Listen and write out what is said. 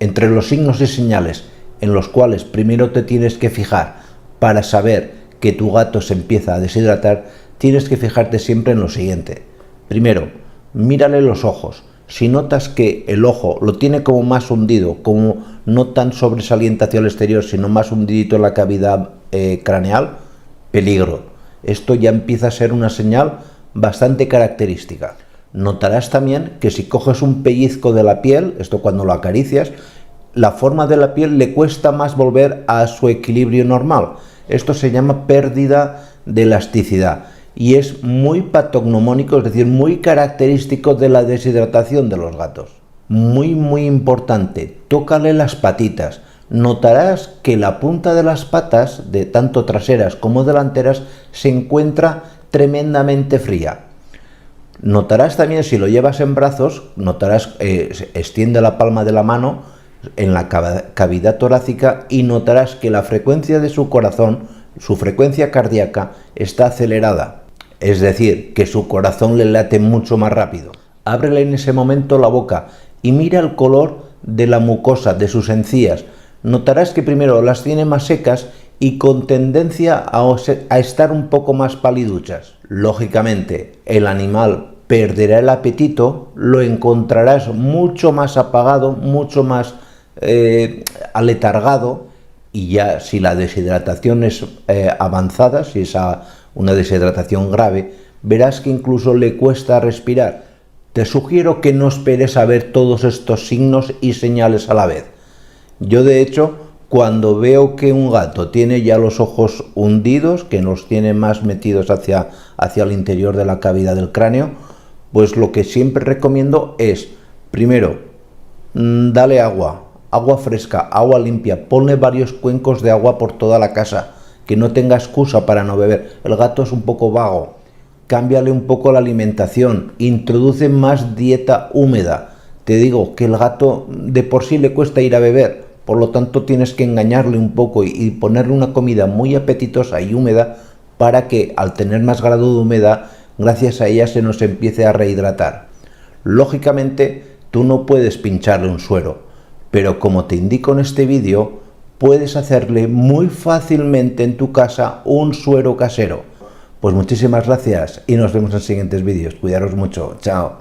Entre los signos y señales en los cuales primero te tienes que fijar para saber que tu gato se empieza a deshidratar, tienes que fijarte siempre en lo siguiente. Primero, mírale los ojos. Si notas que el ojo lo tiene como más hundido, como no tan sobresaliente hacia el exterior, sino más hundidito en la cavidad craneal, peligro. Esto ya empieza a ser una señal bastante característica. Notarás también que si coges un pellizco de la piel, esto cuando lo acaricias, la forma de la piel le cuesta más volver a su equilibrio normal. Esto se llama pérdida de elasticidad y es muy patognomónico, es decir, muy característico de la deshidratación de los gatos. Muy importante, tócale las patitas. Notarás que la punta de las patas, de tanto traseras como delanteras, se encuentra tremendamente fría. Notarás también, si lo llevas en brazos, notarás, extiende la palma de la mano en la cavidad torácica y notarás que la frecuencia de su corazón, su frecuencia cardíaca, está acelerada. Es decir, que su corazón le late mucho más rápido. Ábrele en ese momento la boca y mira el color de la mucosa, de sus encías. Notarás que primero las tiene más secas y con tendencia a estar un poco más paliduchas. Lógicamente, el animal perderá el apetito, lo encontrarás mucho más apagado, mucho más aletargado, y ya si la deshidratación es avanzada, si es una deshidratación grave, verás que incluso le cuesta respirar. Te sugiero que no esperes a ver todos estos signos y señales a la vez. Yo, de hecho, cuando veo que un gato tiene ya los ojos hundidos, que los tiene más metidos hacia el interior de la cavidad del cráneo, pues lo que siempre recomiendo es, primero, dale agua fresca, agua limpia, ponle varios cuencos de agua por toda la casa, que no tenga excusa para no beber. El gato es un poco vago, cámbiale un poco la alimentación, introduce más dieta húmeda. Te digo que el gato de por sí le cuesta ir a beber, por lo tanto tienes que engañarle un poco y ponerle una comida muy apetitosa y húmeda para que al tener más grado de humedad, gracias a ella se nos empiece a rehidratar. Lógicamente tú no puedes pincharle un suero, pero como te indico en este vídeo, puedes hacerle muy fácilmente en tu casa un suero casero. Pues muchísimas gracias y nos vemos en siguientes vídeos. Cuidaros mucho. Chao.